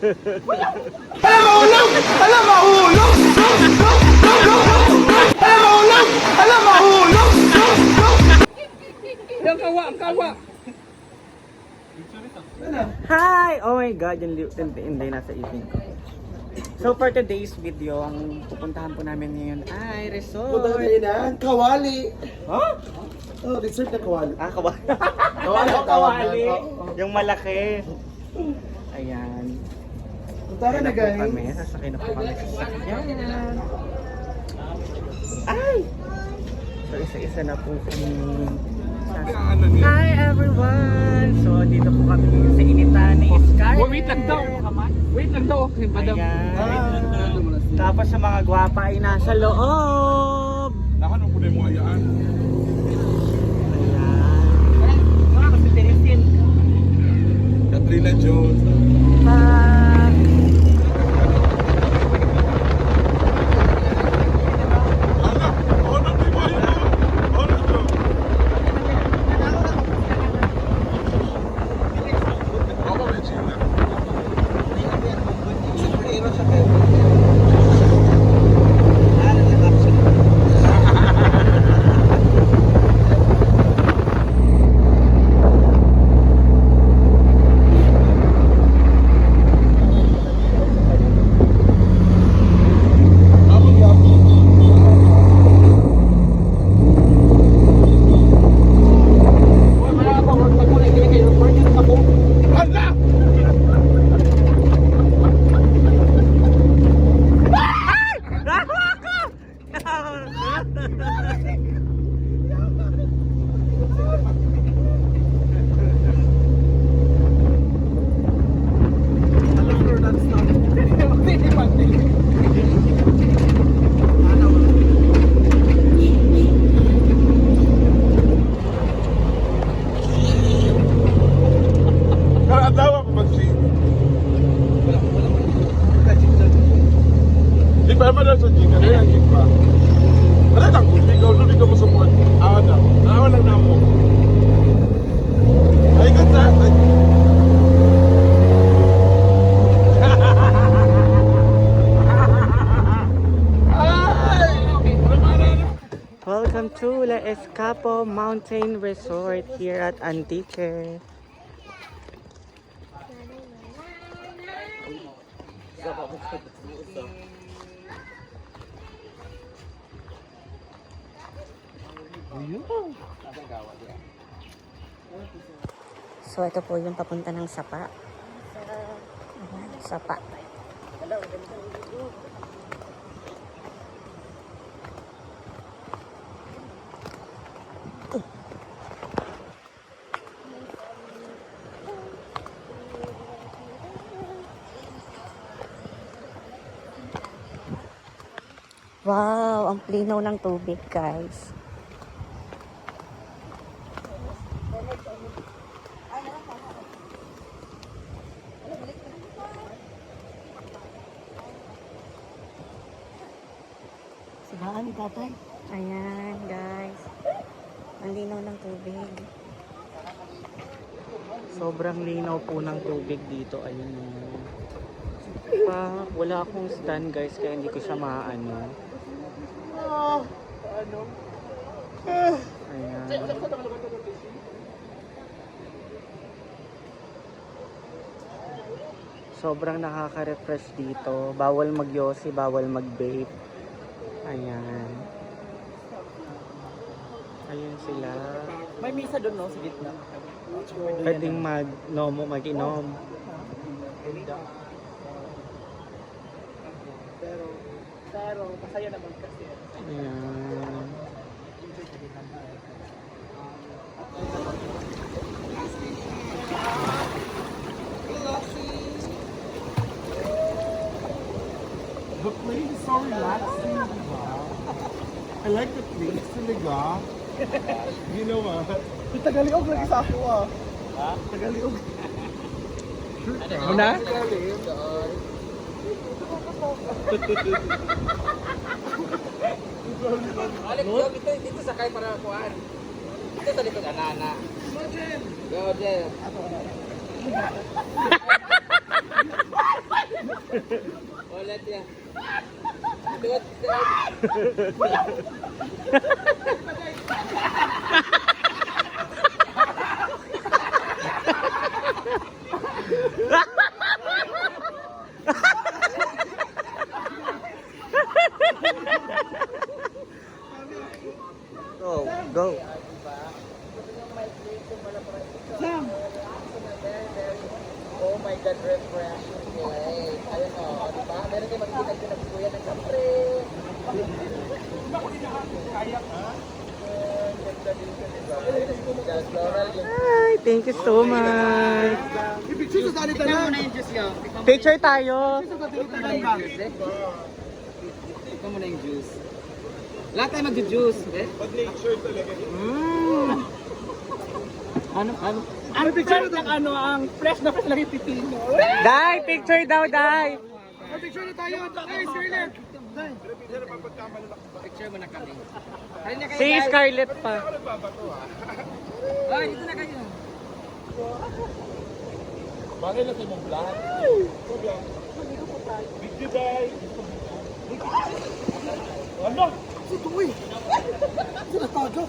Mahulog! Alam, mahulog! Mahulog! Alam, mahulog! Ang kawa, ang kawa. Hi! Oh my God, hindi nasa isip ko. So for today's video, ang pupuntahan po namin ngayon ay resort. Punta kayo na, Kawali. Ha? Oh, resort na Kawali. Ah, kawali. Kawali ang tawag na. Yung malaki. Ayan. Punta ka na, guys. Sasakay na po kami sa sasakyan. Ay! So isa-isa na po kami. Hi everyone! So dito po kami sa initan ni Sky. Wait lang daw. Wait lang daw. Madam. Ayan. Tapos sa mga gwapa ay nasa loob. Nakanong po na yung mga ayaan. Ayan. Mga kasi tinisin. Katrina Jones. Di pa naman sa Gina, na yan, Gina. Ano lang, kung di ka mo support, awan na. Awan lang na mo. Ay, ganda. Welcome to La Escapo Mountain Resort here at Antique. So ito po yung papunta ng Sapa. Ayan, Sapa. Wow, ang plinaw ng tubig, guys. Saan, tatay? Ayan, guys. Ang linaw ng tubig. Sobrang linaw po ng tubig dito. Ayun. Wala akong stand, guys, kaya hindi ko siya maano. Ayan. Sobrang nakaka-refresh dito. Bawal mag-yosi, bawal mag-vape. Ayan. Ayun sila. May misa doon, no? Sa gitna. Pwedeng mag-inom. Pero, masaya naman kasi. Ayan. The place is so relaxing, diba? I like the place talaga. You know what? Tagaliog lagi sa ako ah. Ha? Tagaliog. Una? Dito sa kay para kuan. Dito sa likod ana. Go, Jen. niya. Duot. Go, go. Sam! Oh my God, refreshing play. Ayun o, diba? Meron kayo makikita pinagkuyan ng kapre. Hi, thank you so much. Ipicture sa tali tanan! Picture tayo. Sa tali tanan ba? Ikaw muna yung juice. Lahat tayo mag-juice, eh? Ano? Ang picture ng ano, ang fresh na fresh lang yung pipino. Dai, picture daw, Dai. Ang picture na tayo! Ay, Scarlett! Picture mo na kami. Halin na kayo, Si guys. Scarlett pa. Ay, dito na kayo. Bagay na sa mong vlog. Video day! Ano? Ito uy! Sino tago?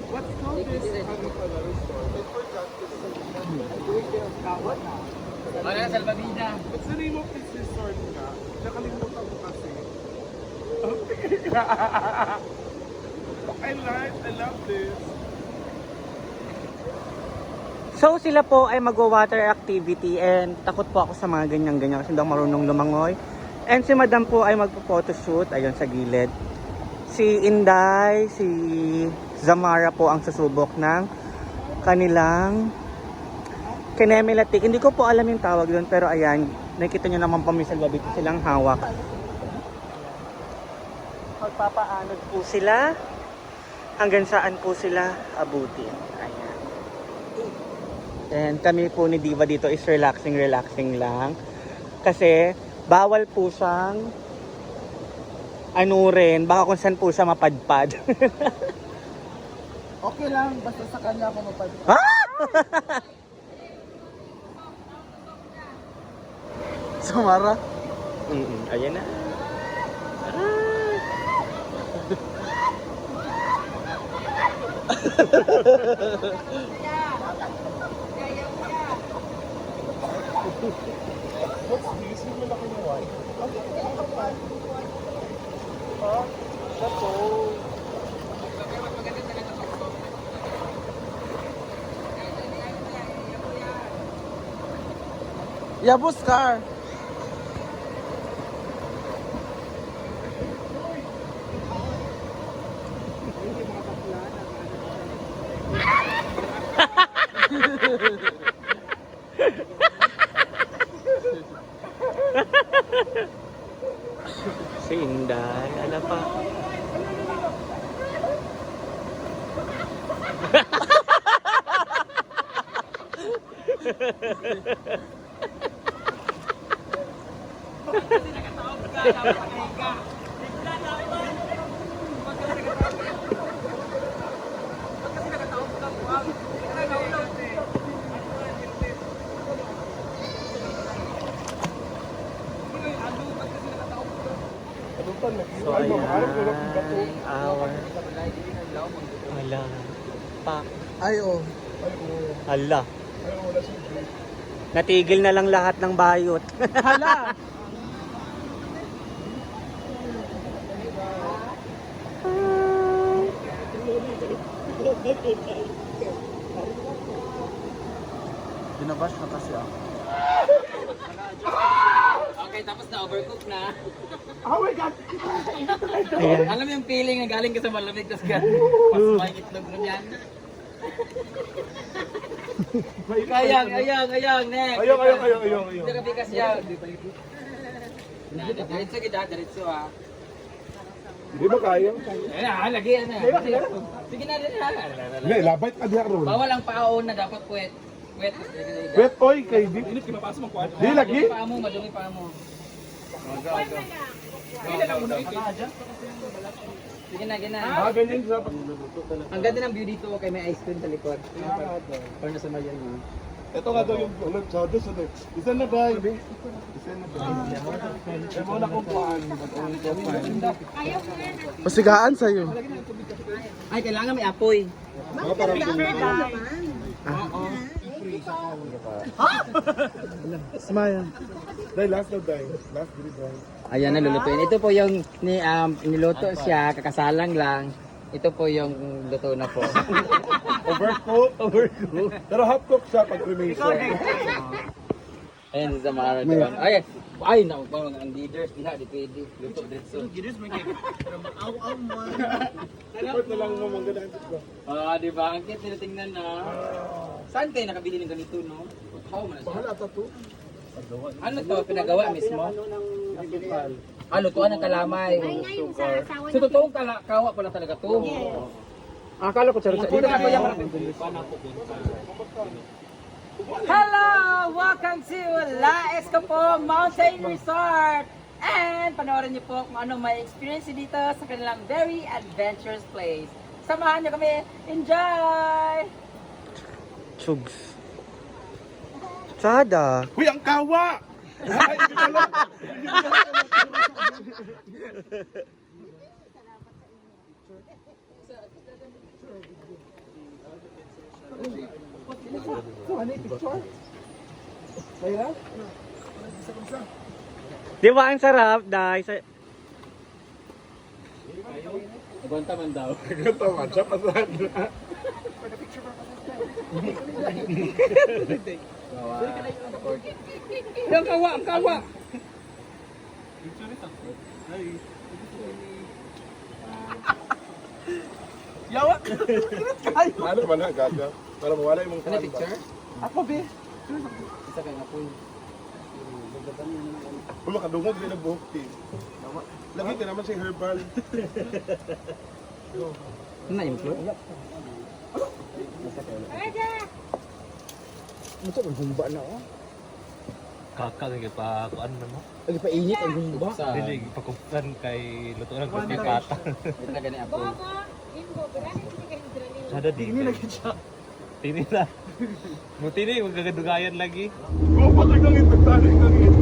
What's called this? Wala na, salvavida. What's the name of this resort nga? Nakalimutan ko kasi. I love this. So sila po ay magwa-water activity and takot po ako sa mga ganyan-ganyan kasi hindi ako marunong lumangoy. And si Madam po ay magpo-photoshoot ayun sa gilid. Si Inday, si Zamara po ang susubok ng kanilang kinemelatik. Hindi ko po alam yung tawag doon pero ayan, nakikita nyo naman pamisalbabit silang hawak. Magpapaanod po sila hanggang saan po sila abutin. Ayan. And kami po ni Diva dito is relaxing lang. Kasi bawal po siyang rin, baka kung saan po siya mapadpad. Okay lang, basta sa kanya ako mapag... Ha? Samara? Ayan na. What's this? Yung malaki na white. Yabos car. Si Inday, ala pa. So ayan, our ala pa. Ay, oh. Ala. Natigil na lang lahat ng bayot. Hala! Binabash na kasi ako. Okay, tapos na, overcook na. Oh my God! Ayan. Alam mo yung feeling na galing ka sa malamig, tapos ka, mas may itlog na yan. Ayang, next. Ayong. Hindi ka bigas yan. Diretso kita, diretso ha. Hindi ba kaya? Ayan, lagi yan na. Sige na, Hindi, labay ka diya ron. bawal ang paon na dapat puwet. Puwet. Wet oy kay di. Di lagi. Madumi pa mo, madumi pa mo. Sige na, sige na. Ganyan siya pag niluluto talaga. Ang ganda ng view dito, kay may ice cream sa likod. Parang nasa Mayan mo. Ito nga daw yung masyado sa isa na ba? Isa na ba? Ay mo na kumpaan. Pasigaan sa'yo. Ay, kailangan may apoy. Mga parang Smile. Dahil last na dahil. Last really dahil. Ayan, nalulutuin. Ito po yung niluto siya, kakasalang lang. Ito po yung luto na po. Overcook. Overcook. Pero half cook siya pag cremation. Ayan, sa Mara doon. Ay, ang leaders, di pwede. Luto dito. Support na lang mo mga ganaan dito. Di ba? Ang cute tinitingnan na. Saan kayo nakabili ng ganito, no? How man siya? Bahala ata to. Ano to? Pinagawa mismo? Lutuan ng kalamay. So, totoong kawa pala talaga to. Akala ko charot sa Dito na po yung Hello! Welcome to La Escapong Mountain Resort! And panoorin niyo po kung ano may experience dito sa kanilang very adventurous place. Samahan niyo kami! Enjoy! Chugs. Tsada. Uy, ang kawa! Ay, hindi pala. Di ba ang sarap, dahil sa... Banta man daw. Ito man, siya pasad na. Ang kawa! Ang kawa! Yawa! Ano ba na, gaga? Para mawala yung mga Ano picture? Ako, be. Isa kayo na po. Kung makadungog, din na buhok, ti. Lagi ka naman siya herbal. Ano na yung floor? Masa kung humba na, oh. Kakak lagi pa kuan man mo. Lagi pa init ang humba. Dili pakuptan kay luto ng kundi kata. Ito na ganyan ako. Sada di. Ini lagi siya. Tini na. Mo tini magagadugayan lagi. Oo, patay kang ito, tali kang ito.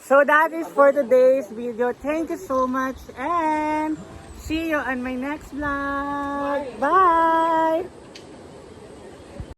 So that is for today's video. Thank you so much and see you on my next vlog. Bye!